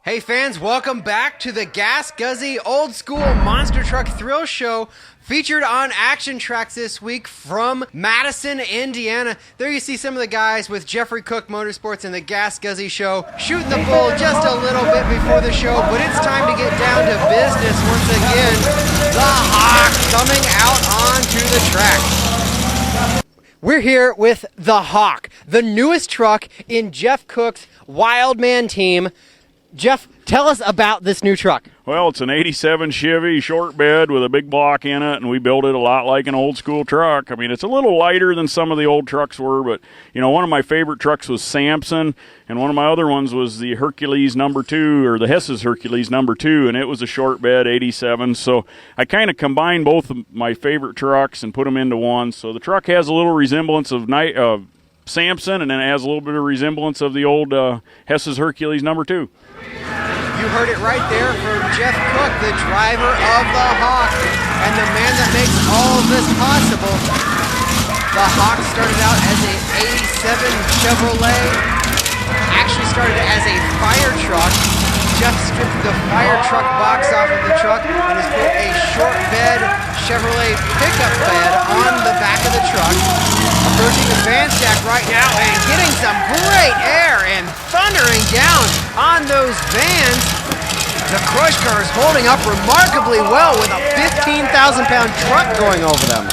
Hey fans, welcome back to the Gas Guzzy Old School Monster Truck Thrill Show, featured on ActionTracks this week from Madison, Indiana. There you see some of the guys with Jefferson Co Motorsports and the Gas Guzzy Show shooting the bull just a little bit before the show, but it's time to get down to business once again. The Hawk coming out onto the track. We're here with the Hawk, the newest truck in Jeff Cook's Wildman team. Jeff, tell us about this new truck. Well, it's an 87 Chevy short bed with a big block in it, and we built it a lot like an old school truck. I mean, it's a little lighter than some of the old trucks were, but, you know, one of my favorite trucks was Samson, and one of my other ones was the Hercules number 2, or the Hess's Hercules number 2, and it was a short bed 87. So I kind of combined both of my favorite trucks and put them into one. So the truck has a little resemblance of Samson, and then it has a little bit of resemblance of the old Hess's Hercules number 2. You heard it right there from Jeff Cook, the driver of the Hawk, and the man that makes all of this possible. The Hawk started out as an 87 Chevrolet, actually started as a fire truck. Jeff stripped the fire truck box off of the truck and has put a short bed Chevrolet pickup bed on the back of the truck. Approaching the van stack right now and getting some great air and thundering down on those vans. The crush car is holding up remarkably well with a 15,000-pound truck going over them.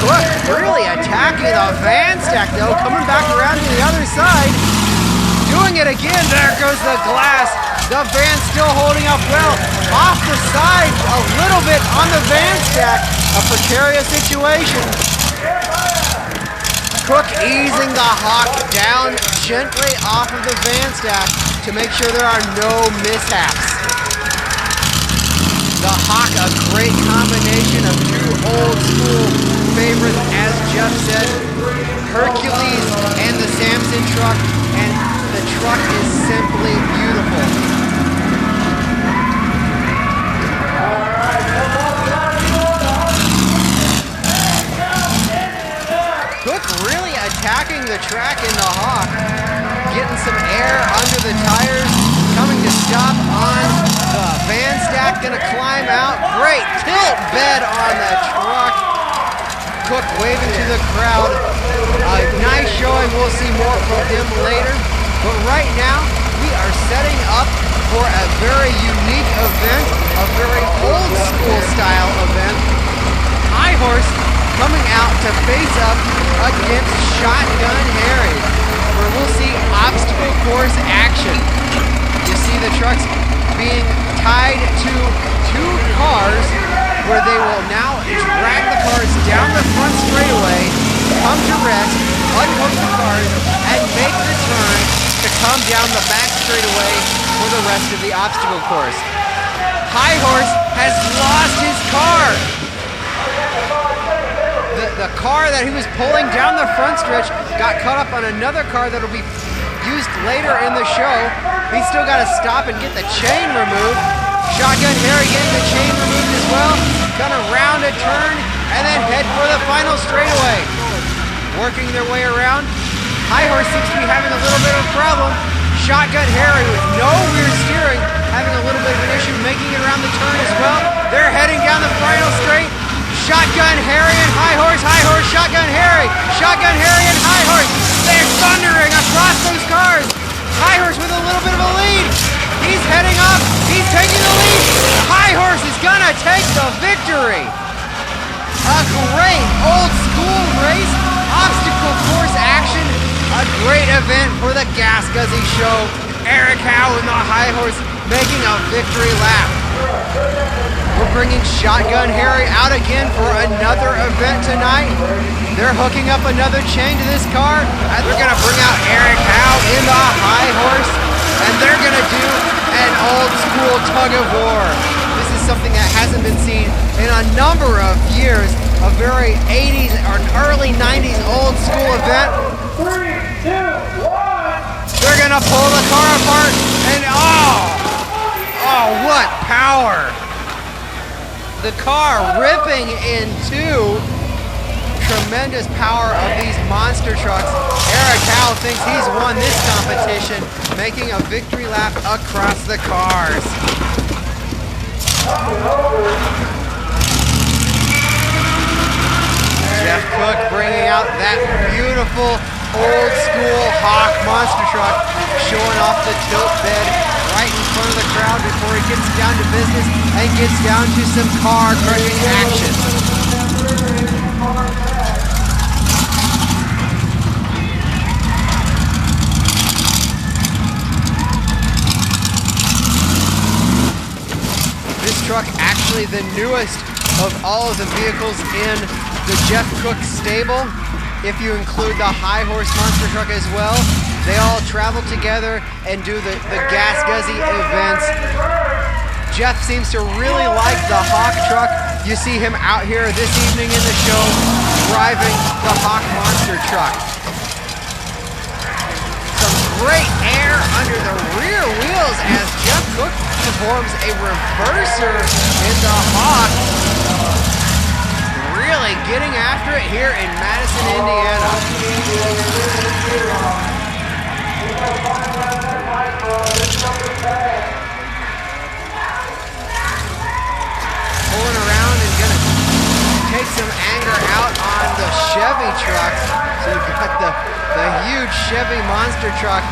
Cook really attacking the van stack though, coming back around to the other side. Doing it again, there goes the glass. The van still holding up well. Off the side a little bit on the van stack. A precarious situation. Cook easing the Hawk down gently off of the van stack to make sure there are no mishaps. The Hawk, a great combination of two old school favorites, as Jeff said, Hercules and the Samson truck, and the truck is simply beautiful. Cook really attacking the track in the Hawk, getting some air under the tires, coming to stop on the van stack, gonna climb out. Great tilt bed on the truck. Cook waving to the crowd. A nice showing, we'll see more from him later. But right now, we are setting up for a very unique event, a very old school style event. High Horse coming out to face up against Shotgun Harry, where we'll see obstacle course action. You see the trucks being tied to two cars, where they will now drag the cars down the front straightaway, come to rest, unhook the cars, and make the turn to come down the back straightaway for the rest of the obstacle course. High Horse has lost his car. The car that he was pulling down the front stretch got caught up on another car that will be used later in the show. He's still got to stop and get the chain removed. Shotgun Harry getting the chain removed as well. Gonna round a turn and then head for the final straightaway. Working their way around. High Horse seems to be having a little bit of a problem. Shotgun Harry with no rear steering, having a little bit of an issue making it around the turn as well. They're heading down the final straight. Shotgun Harry and High Horse, Shotgun Harry and High Horse. They're thundering across those cars. High Horse with a little bit of a lead. He's heading up, he's taking the lead. High Horse is gonna take the victory. A great old school race, obstacle course action. A great event for the Gas Guzzy show. Eric Howe and the High Horse making a victory lap. We're bringing Shotgun Harry out again for another event tonight. They're hooking up another chain to this car, and they're gonna bring out Eric Howe in the High Horse, and they're gonna do an old school tug of war. This is something that hasn't been seen in a number of years. A very 80s or early 90s old school event. 3, 2, 1. They're gonna pull the car apart, and oh, what power! The car ripping in two. Tremendous power of these monster trucks. Eric Howe thinks he's won this competition, making a victory lap across the cars. Jeff Cook bringing out that beautiful old school Hawk monster truck, showing off the tilt bed right in front of the crowd before he gets down to business and gets down to some car crushing action. This truck actually the newest of all of the vehicles in the Jeff Cook stable. If you include the high horse monster truck as well, they all travel together and do the Gas Guzzy events. Jeff seems to really like the Hawk truck. You see him out here this evening in the show driving the Hawk monster truck. Some great air under the rear wheels as Jeff Cook performs a reverser in the Hawk. Really getting after it here in Madison, Indiana. Pulling around and gonna take some anger out on the Chevy trucks. So you've got the huge Chevy monster truck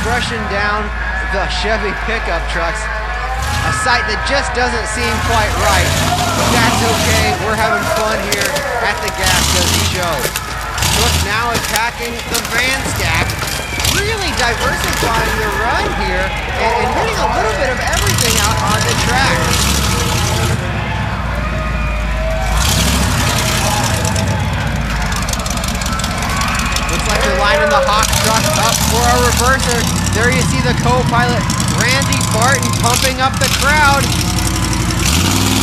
crushing down the Chevy pickup trucks. A sight that just doesn't seem quite right, but that's okay. We're having fun here at the Gas Guzzy show. Cook now attacking the van stack, really diversifying the run here and hitting a little bit of everything out on the track. Looks like they're lining the Hawk truck up for a reverser. There you see the co-pilot Randy Barton pumping up the crowd.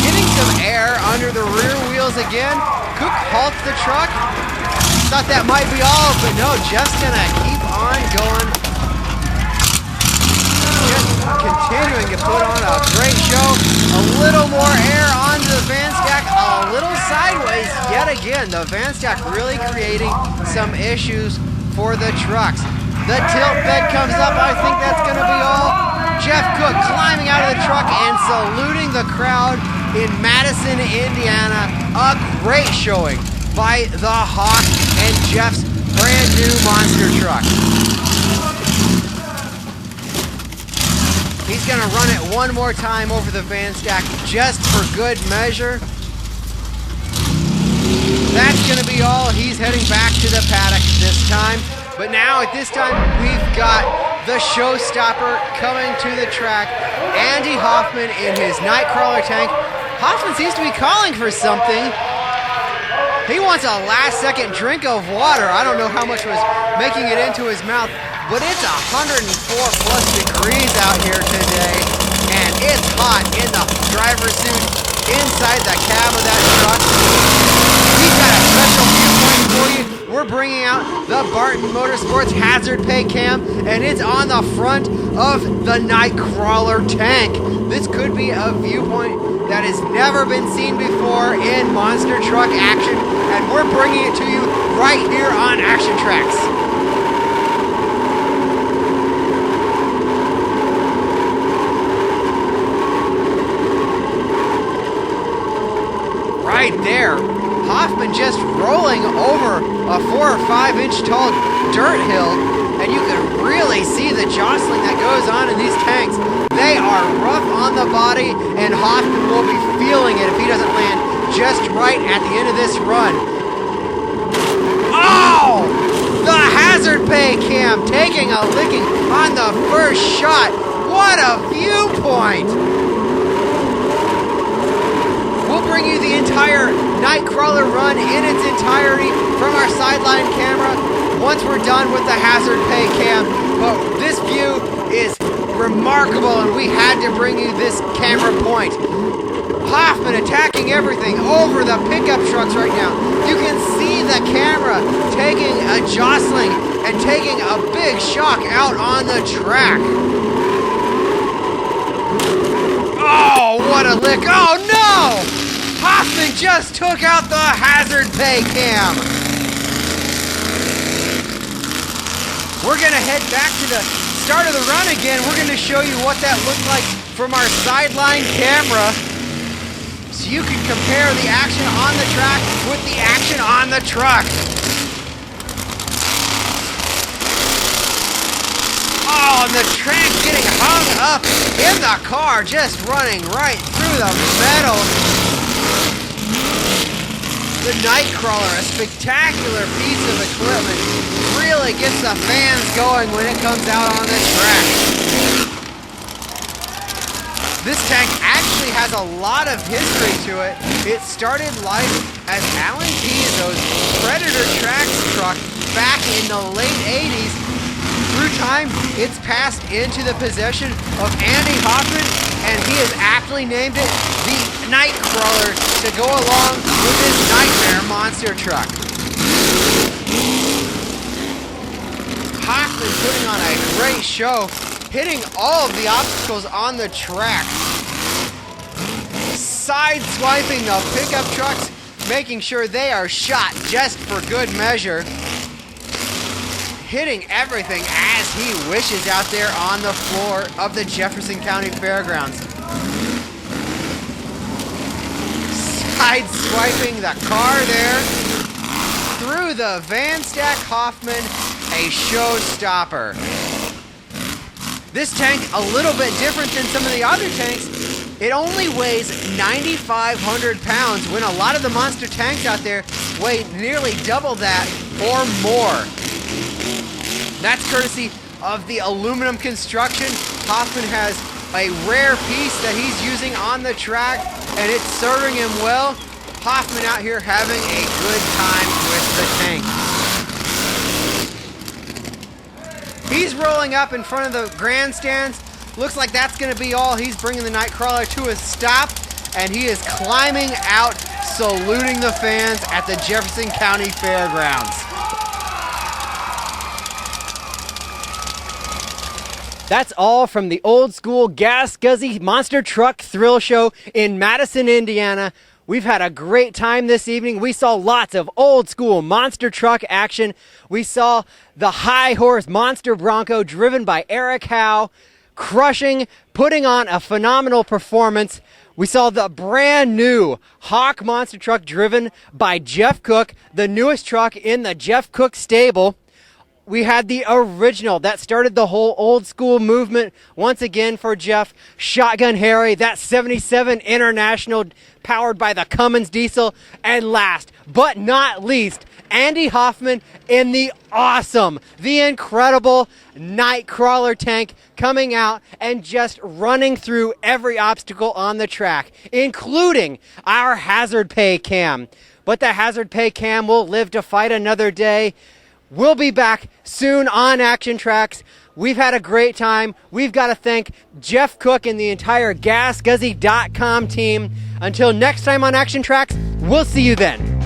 Getting some air under the rear wheels again. Cook halts the truck. Thought that might be all, but no, Jeff's gonna keep on going. Just continuing to put on a great show. A little more air onto the van stack, a little sideways yet again. The van stack really creating some issues for the trucks. The tilt bed comes up. I think that's gonna be all. Jeff Cook climbing out of the truck and saluting the crowd in Madison, Indiana. A great showing by the Hawk and Jeff's brand new monster truck. He's gonna run it one more time over the van stack just for good measure. That's gonna be all. He's heading back to the paddock this time. But now at this time, we've got the showstopper coming to the track. Andy Hoffman in his Nitecrawler tank. Hoffman seems to be calling for something. He wants a last-second drink of water. I don't know how much was making it into his mouth, but it's 104+ degrees out here today, and it's hot in the driver's suit inside the cab of that truck. We've got a special viewpoint for you. We're bringing out the Barton Motorsports Hazard Pay Cam, and it's on the front of the Nitecrawler tank. This could be a viewpoint that has never been seen before in monster truck action, and we're bringing it to you right here on ActionTracks. Right there, Hoffman just rolling over a 4 or 5 inch tall dirt hill, and you can really see the jostling that goes on in these tanks. They are rough on the body, and Hoffman will be feeling it if he doesn't land just right at the end of this run. Oh! The hazard pay cam taking a licking on the first shot. What a viewpoint! We'll bring you the entire Nitecrawler run in its entirety from our sideline camera once we're done with the hazard pay cam. But this view is remarkable, and we had to bring you this camera point. Hoffman attacking everything over the pickup trucks right now. You can see the camera taking a jostling and taking a big shock out on the track. Oh, what a lick. Oh, no! Hoffman just took out the hazard pay cam. We're going to head back to the start of the run again. We're going to show you what that looked like from our sideline camera, so you can compare the action on the track with the action on the truck. Oh, and the track getting hung up in the car, just running right through the metal. The Nitecrawler, a spectacular piece of equipment, really gets the fans going when it comes out on the track. This tank actually has a lot of history to it. It started life as Alan Pizzo's Predator Tracks truck back in the late 80s. Through time, it's passed into the possession of Andy Hoffman, and he has aptly named it the Nitecrawler to go along with his Nightmare monster truck. Hoffman putting on a great show, hitting all of the obstacles on the track, side-swiping the pickup trucks, making sure they are shot just for good measure, hitting everything as he wishes out there on the floor of the Jefferson County Fairgrounds. Side-swiping the car there, through the van stack Hoffman, a showstopper. This tank, a little bit different than some of the other tanks. It only weighs 9,500 pounds when a lot of the monster tanks out there weigh nearly double that or more. That's courtesy of the aluminum construction. Hoffman has a rare piece that he's using on the track, and it's serving him well. Hoffman out here having a good time with the tank. He's rolling up in front of the grandstands. Looks like that's going to be all. He's bringing the Nitecrawler to a stop, and he is climbing out, saluting the fans at the Jefferson County Fairgrounds. That's all from the old school Gas Guzzy Monster Truck Thrill Show in Madison, Indiana. We've had a great time this evening. We saw lots of old school monster truck action. We saw the high horse Monster Bronco driven by Eric Howe, crushing, putting on a phenomenal performance. We saw the brand new Hawk monster truck driven by Jeff Cook, the newest truck in the Jeff Cook stable. We had the original that started the whole old school movement once again for Jeff, Shotgun Harry, that 77 International powered by the Cummins diesel. And last but not least, Andy Hoffman in the awesome, the incredible Nitecrawler tank coming out and just running through every obstacle on the track, including our hazard pay cam. But the hazard pay cam will live to fight another day. We'll be back soon on ActionTracks. We've had a great time. We've got to thank Jeff Cook and the entire GasGuzzy.com team. Until next time on ActionTracks, we'll see you then.